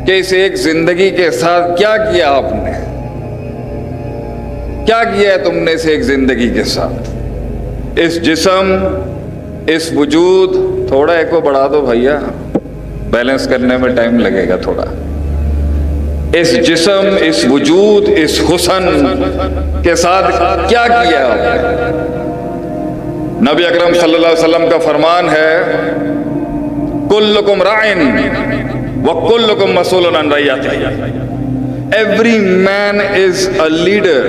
کہ اس ایک زندگی کے ساتھ کیا کیا آپ نے، کیا کیا ہے تم نے اس ایک زندگی کے ساتھ؟ اس جسم، اس وجود، تھوڑا ایک کو بڑھا دو بھیا، بیلنس کرنے میں ٹائم لگے گا تھوڑا۔ اس جسم، اس وجود، اس حسن کے ساتھ کیا کیا آپ نے؟ نبی اکرم صلی اللہ علیہ وسلم کا فرمان ہے، کلکم راعٍ وکلکم مسئول عن رعیتہ۔ Every man is a leader.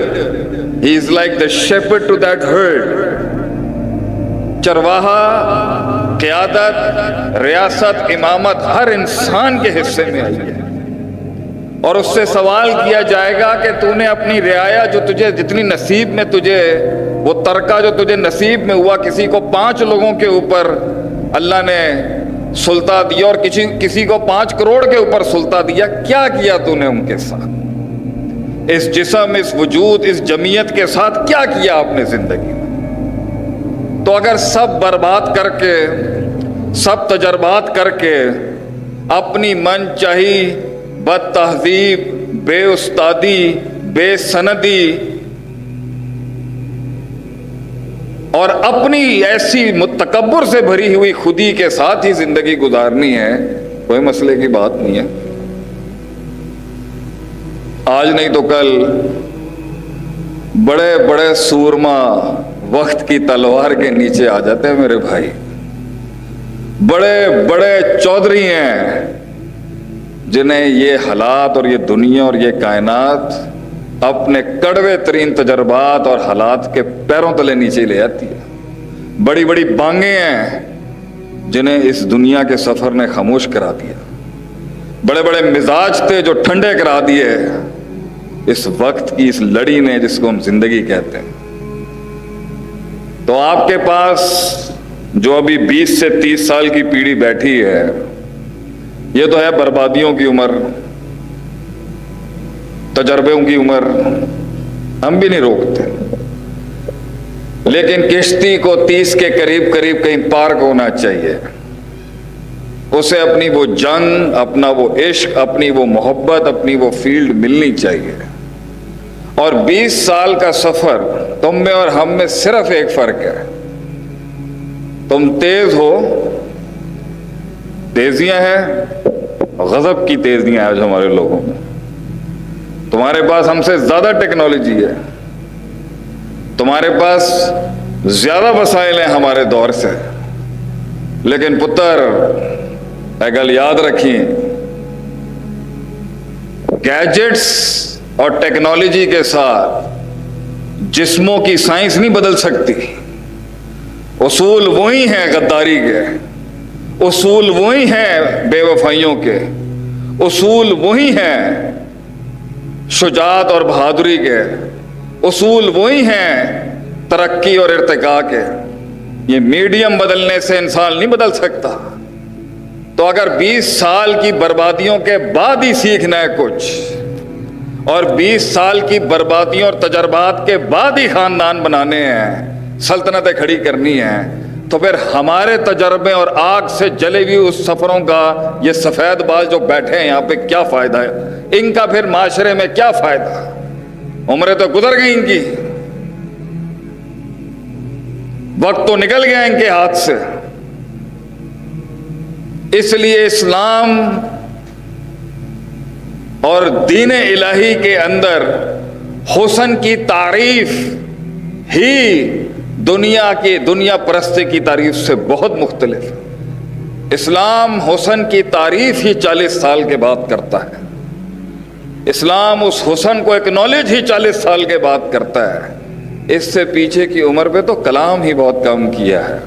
He is like the shepherd to that herd. چرواہا، قیادت، ریاست، امامت ہر انسان کے حصے میں آئی ہے، اور اس سے سوال کیا جائے گا کہ تو نے اپنی رعایا جو تجھے جتنی نصیب میں تجھے، وہ ترکہ جو تجھے نصیب میں ہوا، کسی کو 5 لوگوں کے اوپر اللہ نے سلطہ دیا اور کسی کو 5 کروڑ کے اوپر سلطہ دیا، کیا کیا تو نے ان کے ساتھ؟ اس جسم، اس وجود، اس جمعیت کے ساتھ کیا کیا آپ نے زندگی میں؟ تو اگر سب برباد کر کے، سب تجربات کر کے، اپنی من چاہی بد تہذیب، بے استادی، بے سندی اور اپنی ایسی متکبر سے بھری ہوئی خودی کے ساتھ ہی زندگی گزارنی ہے، کوئی مسئلے کی بات نہیں ہے۔ آج نہیں تو کل بڑے بڑے سورما وقت کی تلوار کے نیچے آ جاتے ہیں میرے بھائی، بڑے بڑے چودھری ہیں جنہیں یہ حالات اور یہ دنیا اور یہ کائنات اپنے کڑوے ترین تجربات اور حالات کے پیروں تلے نیچے لے آتی ہے۔ بڑی بڑی بانگیں ہیں جنہیں اس دنیا کے سفر نے خاموش کرا دیا، بڑے بڑے مزاج تھے جو ٹھنڈے کرا دیے اس وقت کی اس لڑی نے جس کو ہم زندگی کہتے ہیں۔ تو آپ کے پاس جو ابھی 20 سے 30 سال کی پیڑھی بیٹھی ہے، یہ تو ہے بربادیوں کی عمر، تجربوں کی عمر، ہم بھی نہیں روکتے، لیکن کشتی کو 30 کے قریب کہیں پارک ہونا چاہیے، اسے اپنی وہ جنگ، اپنا وہ عشق، اپنی وہ محبت، اپنی وہ فیلڈ ملنی چاہیے۔ اور 20 سال کا سفر تم میں اور ہم میں صرف ایک فرق ہے، تم تیز ہو، تیزیاں ہیں، غضب کی تیزیاں آج ہمارے لوگوں میں، تمہارے پاس ہم سے زیادہ ٹیکنالوجی ہے، تمہارے پاس زیادہ وسائل ہیں ہمارے دور سے، لیکن پتر ایک گل یاد رکھیں، گیجٹس اور ٹیکنالوجی کے ساتھ جسموں کی سائنس نہیں بدل سکتی۔ اصول وہی ہیں غداری کے، اصول وہی ہیں بے وفائیوں کے، اصول وہی ہیں شجاعت اور بہادری کے، اصول وہی ہیں ترقی اور ارتقاء کے۔ یہ میڈیم بدلنے سے انسان نہیں بدل سکتا۔ تو اگر 20 سال کی بربادیوں کے بعد ہی سیکھنا ہے کچھ، اور 20 سال کی بربادیوں اور تجربات کے بعد ہی خاندان بنانے ہیں، سلطنتیں کھڑی کرنی ہیں، تو پھر ہمارے تجربے اور آگ سے جلے ہوئی اس سفروں کا یہ سفید باز جو بیٹھے ہیں یہاں پہ کیا فائدہ ہے؟ ان کا پھر معاشرے میں کیا فائدہ؟ عمریں تو گزر گئی ان کی، وقت تو نکل گیا ان کے ہاتھ سے۔ اس لیے اسلام اور دین الہی کے اندر حسن کی تعریف ہی دنیا پرستی کی تعریف سے بہت مختلف ہے۔ اسلام حسن کی تعریف ہی 40 سال کے بعد کرتا ہے، اسلام اس حسن کو ایکنالج ہی 40 سال کے بعد کرتا ہے۔ اس سے پیچھے کی عمر پہ تو کلام ہی بہت کم کیا ہے۔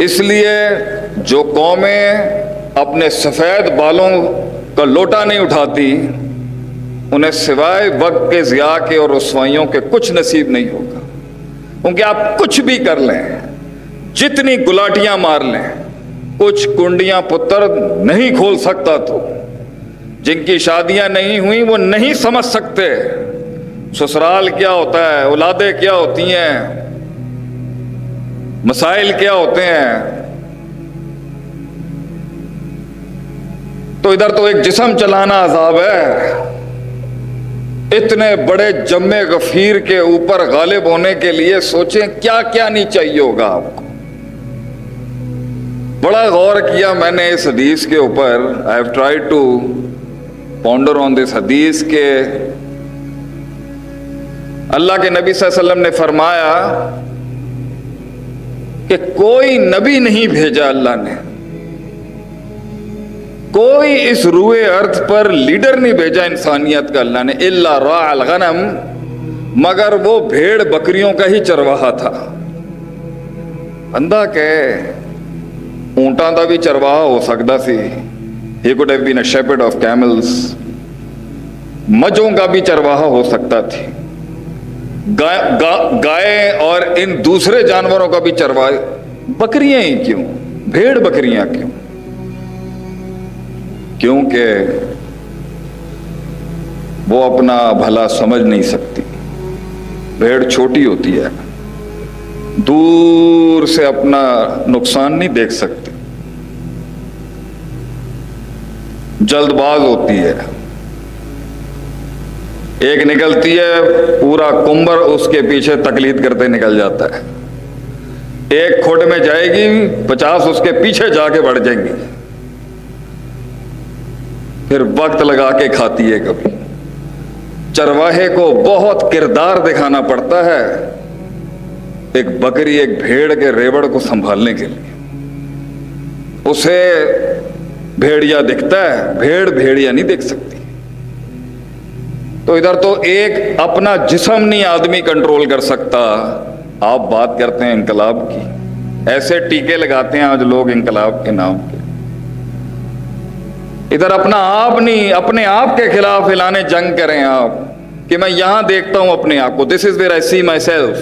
اس لیے جو قومیں اپنے سفید بالوں کا لوٹا نہیں اٹھاتی، انہیں سوائے وقت کے ضیاع کے اور رسوائیوں کے کچھ نصیب نہیں ہوگا، کیونکہ آپ کچھ بھی کر لیں، جتنی گلاٹیاں مار لیں، کچھ کنڈیاں پتر نہیں کھول سکتا۔ تو جن کی شادیاں نہیں ہوئیں وہ نہیں سمجھ سکتے سسرال کیا ہوتا ہے، اولادیں کیا ہوتی ہیں، مسائل کیا ہوتے ہیں۔ تو ادھر تو ایک جسم چلانا عذاب ہے، اتنے بڑے جمع غفیر کے اوپر غالب ہونے کے لیے سوچیں کیا کیا نہیں چاہیے ہوگا آپ کو۔ بڑا غور کیا میں نے اس حدیث کے اوپر، I have tried to ponder on this حدیث کہ اللہ کے نبی صلی اللہ علیہ وسلم نے فرمایا کہ کوئی نبی نہیں بھیجا اللہ نے، کوئی اس روئے ارض پر لیڈر نہیں بھیجا انسانیت کا اللہ نے، الا راع الغنم، مگر وہ بھیڑ بکریوں کا ہی چرواہا تھا۔ بندہ کہ اونٹاں دا بھی چرواہا ہو سکتا سی، he could have been a shepherd of camels، مجھوں کا بھی چرواہا ہو سکتا تھی، گائے اور ان دوسرے جانوروں کا بھی چرواہا، بکریاں ہی کیوں، بھیڑ بکریاں کیوں؟ کیونکہ وہ اپنا بھلا سمجھ نہیں سکتی، بھیڑ چھوٹی ہوتی ہے، دور سے اپنا نقصان نہیں دیکھ سکتی، جلد باز ہوتی ہے، ایک نکلتی ہے پورا کنبر اس کے پیچھے تقلید کرتے نکل جاتا ہے، ایک کھوٹ میں جائے گی 50 اس کے پیچھے جا کے بڑھ جائیں گی، پھر وقت لگا کے کھاتی ہے۔ کبھی چرواہے کو بہت کردار دکھانا پڑتا ہے ایک بکری ایک بھیڑ کے ریوڑ کو سنبھالنے کے لیے، اسے بھیڑیا دکھتا ہے، بھیڑ بھیڑیا نہیں دیکھ سکتی۔ تو ادھر تو ایک اپنا جسم نہیں آدمی کنٹرول کر سکتا، آپ بات کرتے ہیں انقلاب کی، ایسے ٹیکے لگاتے ہیں آج لوگ انقلاب کے نام کے، ادھر اپنا آپ نہیں، اپنے آپ کے خلاف اعلان جنگ کریں آپ کہ میں یہاں دیکھتا ہوں اپنے آپ کو، دس is where I C my self,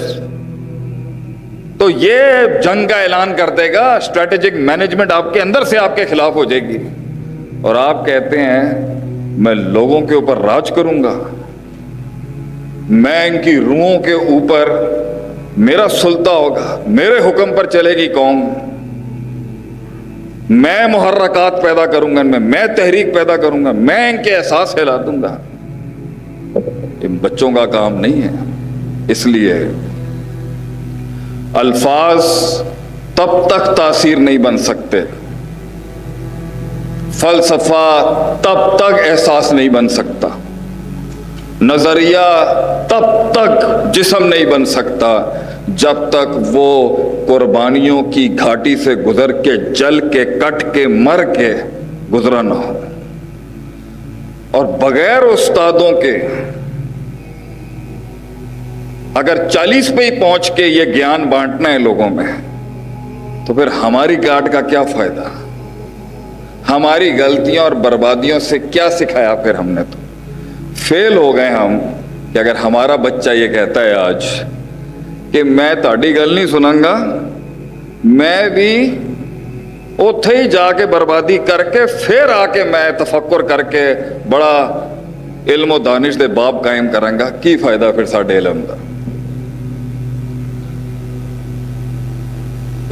تو یہ جنگ کا اعلان کر دے گا، اسٹریٹجک مینجمنٹ آپ کے اندر سے آپ کے خلاف ہو جائے گی، اور آپ کہتے ہیں میں لوگوں کے اوپر راج کروں گا، میں ان کی روحوں کے اوپر میرا سلطہ ہوگا، میرے حکم پر چلے گی قوم، میں محرکات پیدا کروں گا ان میں تحریک پیدا کروں گا، میں ان کے احساس ہلا دوں گا۔ یہ بچوں کا کام نہیں ہے۔ اس لیے الفاظ تب تک تاثیر نہیں بن سکتے، فلسفہ تب تک احساس نہیں بن سکتا، نظریہ تب تک جسم نہیں بن سکتا جب تک وہ قربانیوں کی گھاٹی سے گزر کے جل کے کٹ کے مر کے گزرا نہ ہو۔ اور بغیر استادوں کے اگر 40 پہ ہی پہنچ کے یہ گیان بانٹنا ہے لوگوں میں، تو پھر ہماری کاٹ کا کیا فائدہ؟ ہماری غلطیوں اور بربادیوں سے کیا سکھایا پھر ہم نے؟ تو فیل ہو گئے ہم کہ اگر ہمارا بچہ یہ کہتا ہے آج کہ میں تہاڈی گل نہیں سنوں گا، میں بھی اوتھے ہی جا کے بربادی کر کے پھر آ کے میں تفکر کر کے بڑا علم و دانش دے باب قائم کروں گا، کی فائدہ پھر ساڈے علم دا؟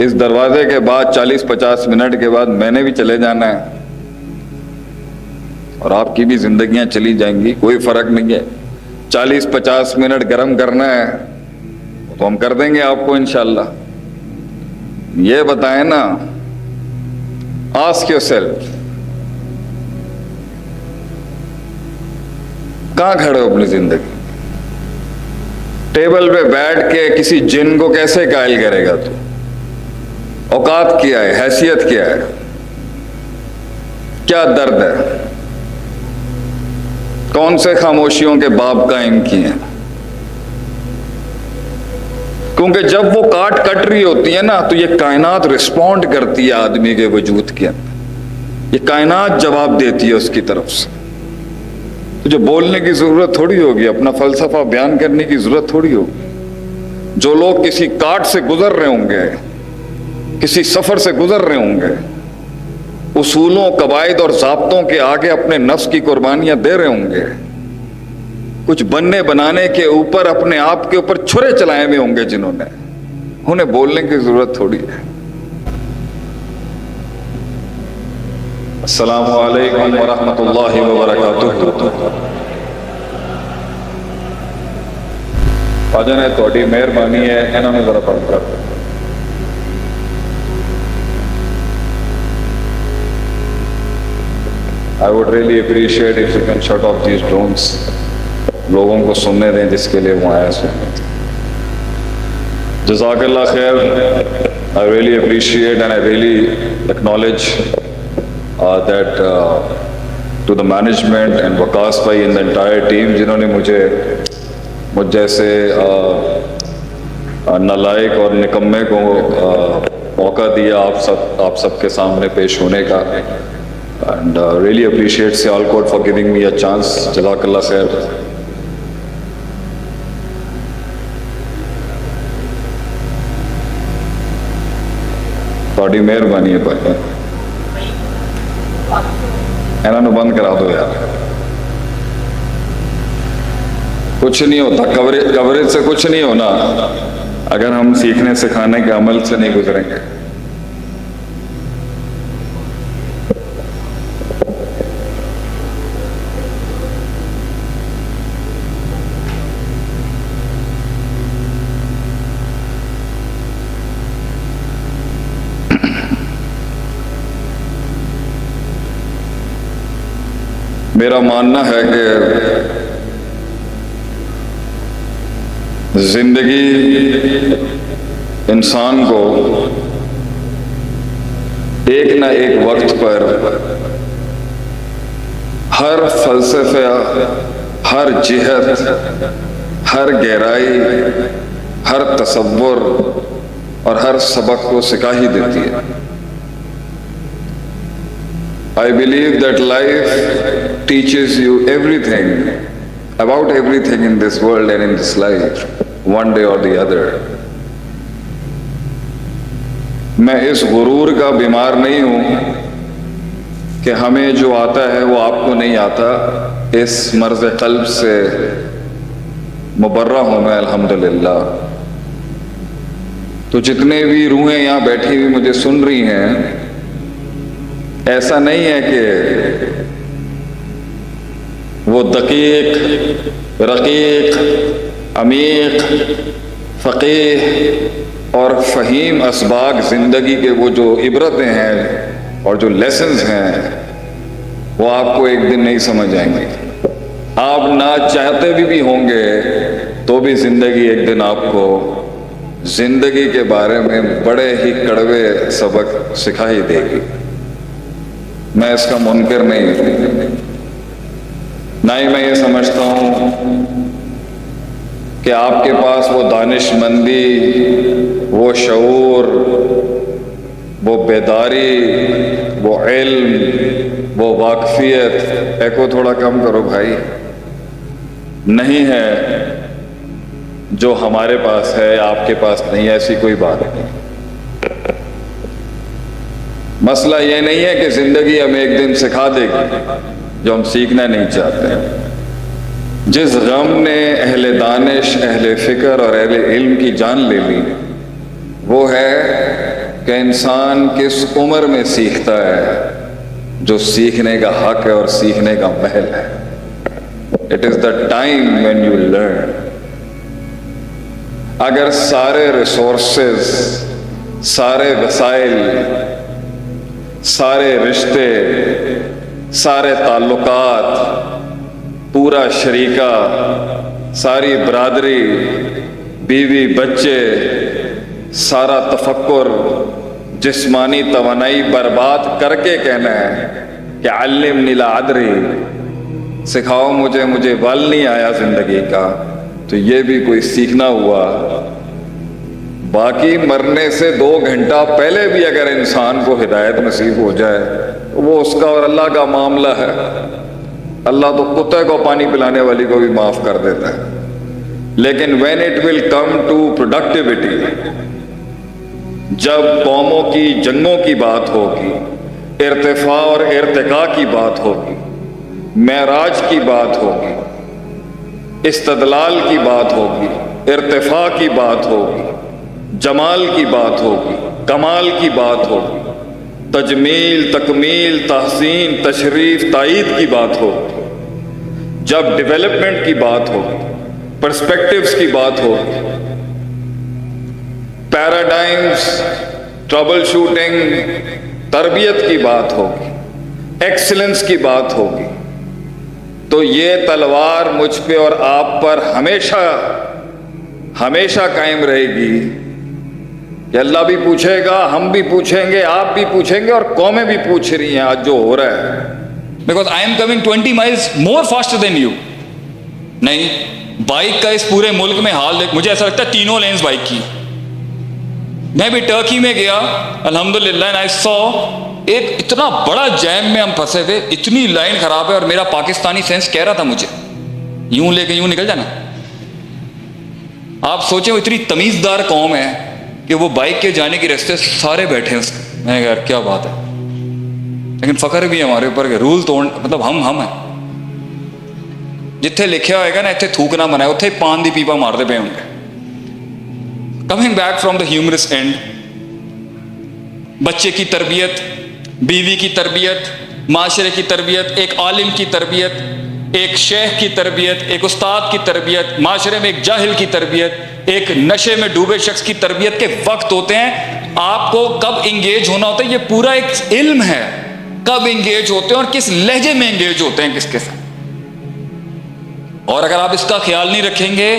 اس دروازے کے بعد 40-50 منٹ کے بعد میں نے بھی چلے جانا ہے، اور آپ کی بھی زندگیاں چلی جائیں گی، کوئی فرق نہیں ہے۔ 40-50 منٹ گرم کرنا ہے تو ہم کر دیں گے آپ کو انشاءاللہ۔ یہ بتائیں نا، آسک یور سیلف، کہاں کھڑے ہو اپنی زندگی؟ ٹیبل پہ بیٹھ کے کسی جن کو کیسے قائل کرے گا تو؟ اوقات کیا ہے، حیثیت کیا ہے، کیا درد ہے، کون سے خاموشیوں کے باب قائم کیے ہیں؟ کیونکہ جب وہ کاٹ کٹ رہی ہوتی ہے نا تو یہ کائنات رسپونڈ کرتی ہے آدمی کے وجود کے اندر، یہ کائنات جواب دیتی ہے اس کی طرف سے۔ تو جو بولنے کی ضرورت تھوڑی ہوگی، اپنا فلسفہ بیان کرنے کی ضرورت تھوڑی ہوگی۔ جو لوگ کسی کاٹ سے گزر رہے ہوں گے، کسی سفر سے گزر رہے ہوں گے، اصولوں، قواعد اور ضابطوں کے آگے اپنے نفس کی قربانیاں دے رہے ہوں گے، کچھ بننے بنانے کے اوپر اپنے آپ کے اوپر چھرے چلائے ہوئے ہوں گے جنہوں نے، انہیں بولنے کی ضرورت تھوڑی ہے۔ السلام علیکم ورحمۃ اللہ وبرکاتہ۔ خواجہ نے تھوڑی مہربانی ہے انہوں نے ذرا پڑھ کر I would really appreciate if you can shut off these drones. لوگوں کو سننے دیں جس کے لیے وہ آیا سنیں۔ جزاک اللہ خیر۔ I really appreciate and I really acknowledge that to the management and Waqas bhai and the entire team جنہوں نے مجھ جیسے نالائق اور نکمے کو موقع دیا آپ سب کے سامنے پیش ہونے کا، and really appreciate Sialkot for giving me a chance. جزاک اللہ خیر۔ تھوڑی مہربانی ہے بھائی، انہوں نے بند کرا دو یار، کچھ نہیں ہوتا، کوریج سے کچھ نہیں ہونا اگر ہم سیکھنے سکھانے کے عمل سے نہیں گزریں گے۔ میرا ماننا ہے کہ زندگی انسان کو ایک نہ ایک وقت پر ہر فلسفہ، ہر جہت، ہر گہرائی، ہر تصور اور ہر سبق کو سکھا ہی دیتی ہے۔ I believe that life teaches you everything, about everything in this world and in this life, one day or the other. میں اس غرور کا بیمار نہیں ہوں کہ ہمیں جو آتا ہے وہ آپ کو نہیں آتا، اس مرض قلب سے مبرہ ہوں میں الحمدللہ۔ تو جتنے بھی روحیں یہاں بیٹھی ہوئی مجھے سن رہی ہیں، ایسا نہیں ہے کہ وہ دقیق، رقیق، عمیق، فقیہ اور فہیم اسباق زندگی کے وہ جو عبرتیں ہیں اور جو لیسنز ہیں وہ آپ کو ایک دن نہیں سمجھ آئیں گے۔ آپ نہ چاہتے بھی ہوں گے تو بھی زندگی ایک دن آپ کو زندگی کے بارے میں بڑے ہی کڑوے سبق سکھا ہی دے گی۔ میں اس کا منکر نہیں ہوں، نہ ہی میں یہ سمجھتا ہوں کہ آپ کے پاس وہ دانش مندی، وہ شعور، وہ بیداری، وہ علم، وہ واقفیت، ایکو تھوڑا کم کرو بھائی، نہیں ہے جو ہمارے پاس ہے یا آپ کے پاس نہیں ہے، ایسی کوئی بات نہیں۔ مسئلہ یہ نہیں ہے کہ زندگی ہمیں ایک دن سکھا دے گی جو ہم سیکھنا نہیں چاہتے۔ جس غم نے اہل دانش، اہل فکر اور اہل علم کی جان لے لی وہ ہے کہ انسان کس عمر میں سیکھتا ہے، جو سیکھنے کا حق ہے اور سیکھنے کا محل ہے۔ It is the time when you learn۔ اگر سارے ریسورسز، سارے وسائل، سارے رشتے، سارے تعلقات، پورا شریکہ، ساری برادری، بیوی بچے، سارا تفکر، جسمانی توانائی برباد کر کے کہنا ہے کہ علمنی لا ادری، سکھاؤ مجھے ول نہیں آیا زندگی کا، تو یہ بھی کوئی سیکھنا ہوا۔ باقی مرنے سے 2 گھنٹہ پہلے بھی اگر انسان کو ہدایت نصیب ہو جائے وہ اس کا اور اللہ کا معاملہ ہے۔ اللہ تو کتے کو پانی پلانے والی کو بھی معاف کر دیتا ہے، لیکن when it will come to productivity، جب قوموں کی جنگوں کی بات ہوگی، ارتفاع اور ارتقاء کی بات ہوگی، معراج کی بات ہوگی، استدلال کی بات ہوگی، ارتفاع کی بات ہوگی، جمال کی بات ہوگی، کمال کی بات ہوگی، تجمیل، تکمیل، تحسین، تشریف، تائید کی بات ہو، جب ڈیولپمنٹ کی بات ہو، پرسپیکٹیوز کی بات ہو، پیراڈائمز، ٹربل شوٹنگ، تربیت کی بات ہوگی، ایکسلنس کی بات ہوگی، تو یہ تلوار مجھ پہ اور آپ پر ہمیشہ ہمیشہ قائم رہے گی کہ اللہ بھی پوچھے گا، ہم بھی پوچھیں گے، آپ بھی پوچھیں گے، اور قومیں بھی پوچھ رہی ہیں آج جو ہو رہا ہے. Because I am coming 20 miles more faster than you. نہیں، بائک کا اس پورے ملک میں حال دیکھ، مجھے ایسا لگتا ہے تینوں لینز بائک کی. میں بھی ٹرکی میں گیا الحمدللہ، and I saw ایک اتنا بڑا جیم میں ہم پھنسے تھے، اتنی لائن خراب ہے، اور میرا پاکستانی سینس کہہ رہا تھا مجھے یوں لے کے یوں نکل جانا. آپ سوچیں وہ اتنی تمیزدار قوم ہے کہ وہ بائک کے جانے کی راستے سارے بیٹھے ہیں اس کے. میں یار کیا بات ہے، لیکن فخر بھی ہمارے اوپر کہ رول توڑ، مطلب ہم ہیں. جتھے لکھیا ہوئے گا نا اتنے تھوکنا منع ہے، اتنے پان دی پیپا مارتے پے ہوں گے. Coming back from the humorous and, بچے کی تربیت، بیوی کی تربیت، معاشرے کی تربیت، ایک عالم کی تربیت، ایک شیخ کی تربیت، ایک استاد کی تربیت، معاشرے میں ایک جاہل کی تربیت، ایک نشے میں ڈوبے شخص کی تربیت کے وقت ہوتے ہیں. آپ کو کب انگیج ہونا ہوتا ہے، یہ پورا ایک علم ہے. کب انگیج ہوتے ہیں اور کس لہجے میں انگیج ہوتے ہیں کس کے ساتھ. اور اگر آپ اس کا خیال نہیں رکھیں گے،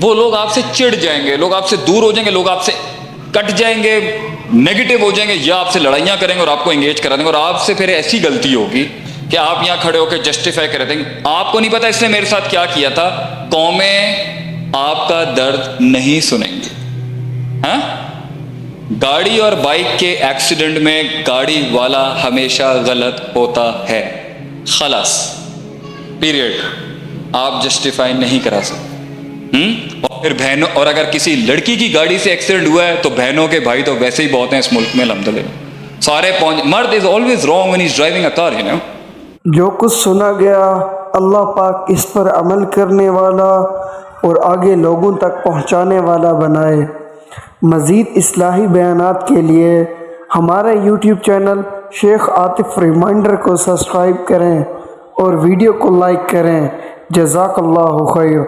وہ لوگ آپ سے چڑ جائیں گے، لوگ آپ سے دور ہو جائیں گے، لوگ آپ سے کٹ جائیں گے، نیگیٹو ہو جائیں گے، یا آپ سے لڑائیاں کریں گے اور آپ کو انگیج کرا دیں گے. اور آپ سے پھر ایسی غلطی ہوگی کہ آپ یہاں کھڑے ہو کے جسٹیفائی کر دیں گے. آپ کو نہیں پتا اس نے میرے ساتھ کیا کیا تھا. قومیں آپ کا درد نہیں سنیں گے. ہاں، گاڑی اور بائک کے ایکسیڈنٹ میں گاڑی والا ہمیشہ غلط ہوتا ہے، خلاص، پیریڈ. آپ جسٹیفائی نہیں کرا سکتے. اور پھر بہنوں، اور اگر کسی لڑکی کی گاڑی سے ایکسیڈنٹ ہوا ہے تو بہنوں کے بھائی تو ویسے ہی بہت ہیں اس ملک میں الحمدللہ. سارے مرد is always wrong when he's driving a car, you know. جو کچھ سنا گیا اللہ پاک اس پر عمل کرنے والا اور آگے لوگوں تک پہنچانے والا بنائے. مزید اصلاحی بیانات کے لیے ہمارے یوٹیوب چینل شیخ عاطف ریمائنڈر کو سبسکرائب کریں اور ویڈیو کو لائک کریں. جزاک اللہ خیر.